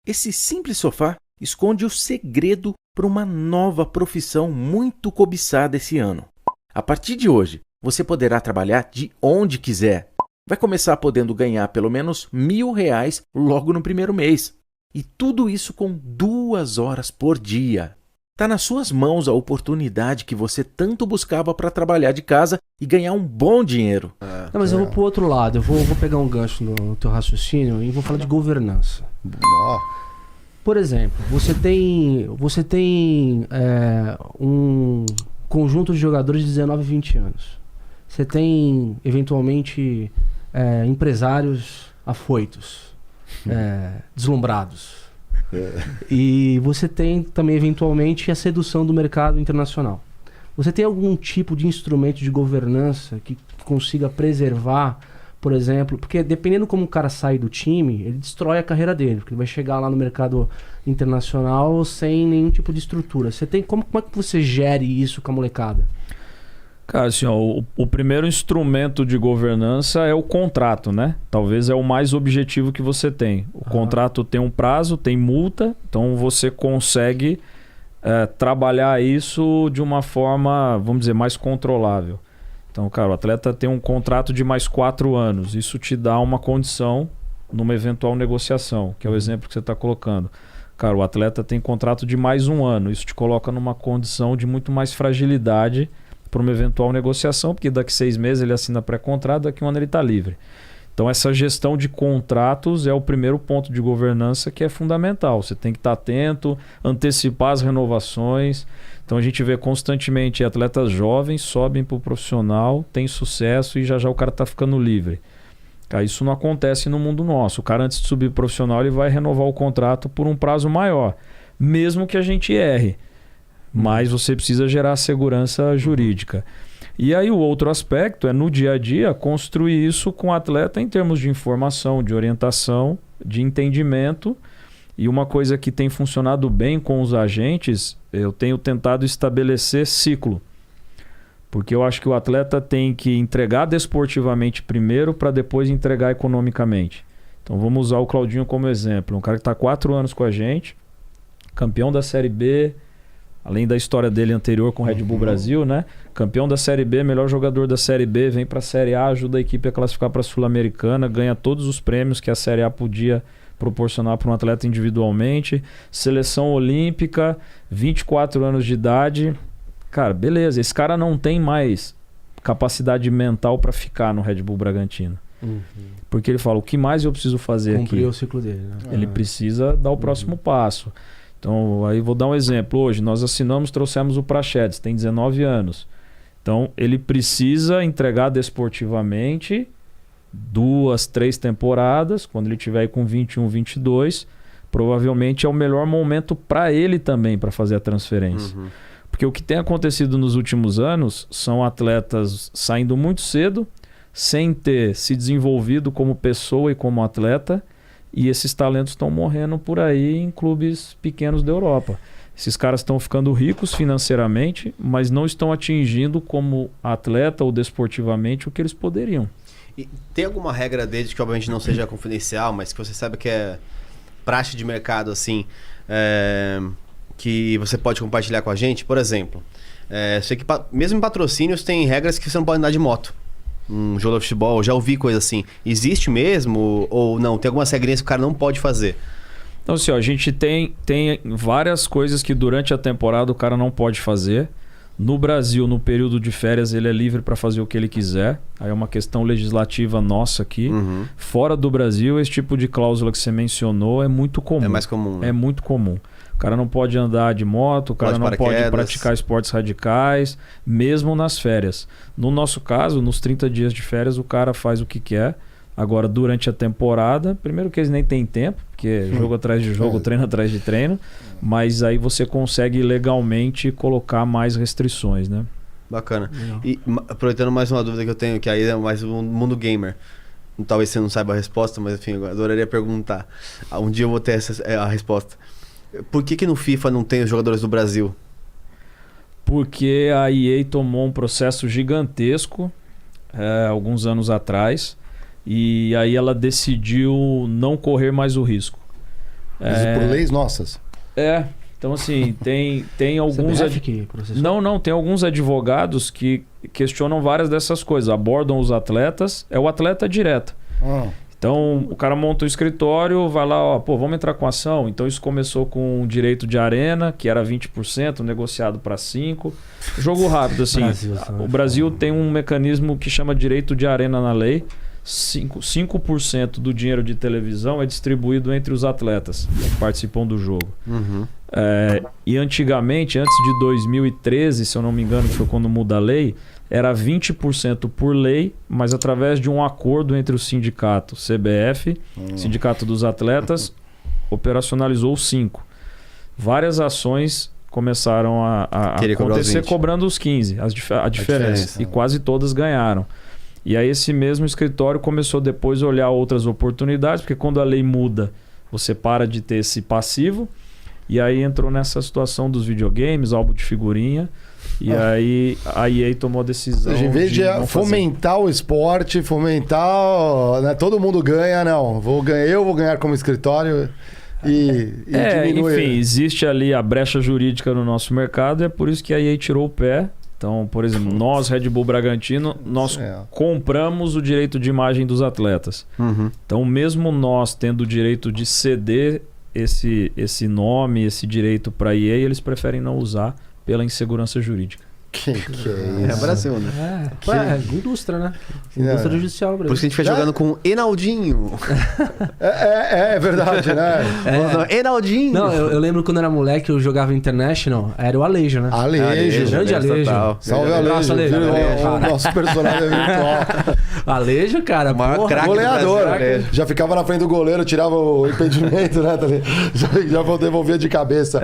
Esse simples sofá esconde o segredo para uma nova profissão muito cobiçada esse ano. A partir de hoje, você poderá trabalhar de onde quiser. Vai começar podendo ganhar pelo menos R$ 1.000 logo no primeiro mês. E tudo isso com 2 horas por dia. Está nas suas mãos a oportunidade que você tanto buscava para trabalhar de casa e ganhar um bom dinheiro. Não, mas eu vou pro outro lado. Eu vou pegar um gancho no teu raciocínio e vou falar de governança. Por exemplo, você tem um conjunto de jogadores de 19 e 20 anos. Você tem, eventualmente, empresários afoitos, deslumbrados. E você tem também, eventualmente, a sedução do mercado internacional. Você tem algum tipo de instrumento de governança que consiga preservar, por exemplo, porque dependendo como o cara sai do time, ele destrói a carreira dele, porque ele vai chegar lá no mercado internacional sem nenhum tipo de estrutura. Você tem como é que você gere isso com a molecada? Cara, assim, ó, o primeiro instrumento de governança é o contrato, né? Talvez é o mais objetivo que você tem. O contrato tem um prazo, tem multa, então você consegue trabalhar isso de uma forma, vamos dizer, mais controlável. Então, cara, o atleta tem um contrato de mais 4 anos. Isso te dá uma condição numa eventual negociação, que é o exemplo que você está colocando. Cara, o atleta tem contrato de mais 1 ano. Isso te coloca numa condição de muito mais fragilidade para uma eventual negociação, porque daqui 6 meses ele assina pré-contrato, daqui 1 ano ele está livre. Então essa gestão de contratos é o primeiro ponto de governança que é fundamental. Você tem que estar atento, antecipar as renovações. Então a gente vê constantemente atletas jovens sobem para o profissional, tem sucesso e já o cara está ficando livre. Cara, isso não acontece no mundo nosso. O cara antes de subir para o profissional ele vai renovar o contrato por um prazo maior, mesmo que a gente erre. Mas você precisa gerar segurança jurídica. E aí o outro aspecto é no dia a dia construir isso com o atleta em termos de informação, de orientação, de entendimento. E uma coisa que tem funcionado bem com os agentes, eu tenho tentado estabelecer ciclo. Porque eu acho que o atleta tem que entregar desportivamente primeiro para depois entregar economicamente. Então vamos usar o Claudinho como exemplo. Um cara que está 4 anos com a gente, campeão da Série B, além da história dele anterior com o Red Bull Brasil, né? Campeão da Série B, melhor jogador da Série B, vem para a Série A, ajuda a equipe a classificar para a Sul-Americana, ganha todos os prêmios que a Série A podia proporcionar para um atleta individualmente. Seleção olímpica, 24 anos de idade. Cara, beleza, esse cara não tem mais capacidade mental para ficar no Red Bull Bragantino. Porque ele fala, o que mais eu preciso fazer aqui? Cumpriu o ciclo dele, né? Ele precisa dar o próximo passo. Então, aí vou dar um exemplo. Hoje nós assinamos, trouxemos o Praxedes, tem 19 anos. Então, ele precisa entregar desportivamente 2, 3 temporadas. Quando ele estiver aí com 21, 22, provavelmente é o melhor momento para ele também para fazer a transferência. Porque o que tem acontecido nos últimos anos são atletas saindo muito cedo, sem ter se desenvolvido como pessoa e como atleta, e esses talentos estão morrendo por aí em clubes pequenos da Europa. Esses caras estão ficando ricos financeiramente, mas não estão atingindo como atleta ou desportivamente o que eles poderiam. E tem alguma regra deles que obviamente não seja confidencial, mas que você sabe que é praxe de mercado, assim, que você pode compartilhar com a gente? Por exemplo, sei que mesmo em patrocínios tem regras que você não pode andar de moto. Um jogo de futebol, já ouvi coisa assim. Existe mesmo ou não? Tem algumas regrinhas que o cara não pode fazer? Então, assim, ó, a gente tem várias coisas que durante a temporada o cara não pode fazer. No Brasil, no período de férias, ele é livre para fazer o que ele quiser. Aí é uma questão legislativa nossa aqui. Fora do Brasil, esse tipo de cláusula que você mencionou é muito comum. É mais comum, né? É muito comum. O cara não pode andar de moto, o cara não pode praticar esportes radicais, mesmo nas férias. No nosso caso, nos 30 dias de férias, o cara faz o que quer. Agora, durante a temporada, primeiro que eles nem têm tempo, porque jogo atrás de jogo, treino atrás de treino, mas aí você consegue legalmente colocar mais restrições, né? Bacana. E aproveitando mais uma dúvida que eu tenho, que aí é mais o mundo gamer. Talvez você não saiba a resposta, mas enfim, eu adoraria perguntar. Um dia eu vou ter a resposta. Por que no FIFA não tem os jogadores do Brasil? Porque a EA tomou um processo gigantesco alguns anos atrás e aí ela decidiu não correr mais o risco. Por leis nossas. Então assim, tem alguns... CBF que processou? Não, tem alguns advogados que questionam várias dessas coisas, abordam os atletas, é o atleta direto. Então, o cara monta o escritório, vai lá, vamos entrar com ação. Então, isso começou com o direito de arena, que era 20%, negociado para 5%. Jogo rápido, assim. O Brasil tem um mecanismo que chama direito de arena na lei. 5% do dinheiro de televisão é distribuído entre os atletas que participam do jogo. E antigamente, antes de 2013, se eu não me engano, que foi quando muda a lei, era 20% por lei, mas através de um acordo entre o sindicato CBF, Sindicato dos Atletas, operacionalizou 5%. Várias ações começaram a acontecer cobrando os 15%, a diferença. E quase todas ganharam. E aí esse mesmo escritório começou depois a olhar outras oportunidades, porque quando a lei muda, você para de ter esse passivo. E aí entrou nessa situação dos videogames, álbum de figurinha. E aí a EA tomou a decisão. Ou seja, em vez de fomentar o esporte, fomentar. Né, todo mundo ganha, não. Eu vou ganhar como escritório e diminuir. Enfim, existe ali a brecha jurídica no nosso mercado e é por isso que a EA tirou o pé. Então, por exemplo, nós, Red Bull Bragantino, nós compramos o direito de imagem dos atletas. Então, mesmo nós tendo o direito de ceder esse nome, esse direito para a EA, eles preferem não usar pela insegurança jurídica. Que é isso? É Brasil, né? Indústria, né? Indústria judicial. Por isso que a gente foi jogando com Enaldinho. É verdade, né? Enaldinho. Não, eu lembro quando eu era moleque, eu jogava International, era o Alejo, né? Alejo. Grande Alejo. Salve Alejo. O nosso personagem virtual. Alejo, cara. Maior craque goleador. Brasil, já ficava na frente do goleiro, tirava o impedimento, né? Já devolvia de cabeça.